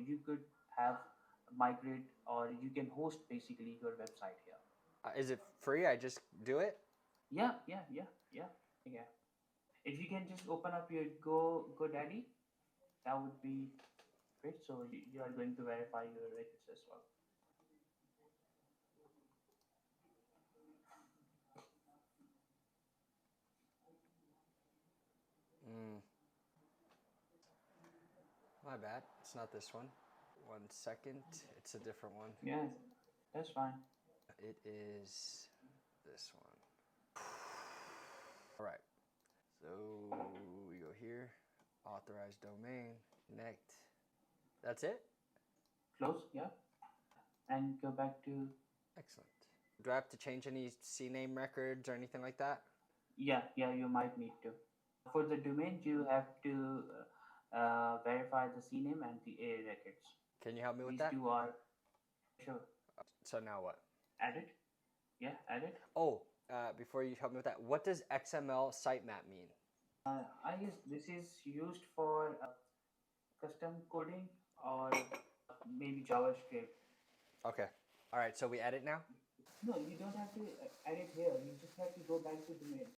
you could have migrate, or you can host basically your website here. Is it free? I just do it? Yeah. If you can just open up your GoDaddy, that would be great. So you are going to verify your records as well. My bad. It's not this one. 1 second. It's a different one. Yeah, that's fine. It is this one. All right. So we go here. Authorized domain. Connect. That's it? Close, yeah, and go back to. Excellent. Do I have to change any CNAME records or anything like that? Yeah, you might need to. For the domain, you have to verify the CNAME and the A records. Can you help me with These that? two are sure. So now what? Add it. Yeah, add it. Oh, before you help me with that, what does XML sitemap mean? I guess this is used for custom coding or maybe JavaScript. Okay. All right, so we edit now? No, you don't have to add it here. You just have to go back to domain.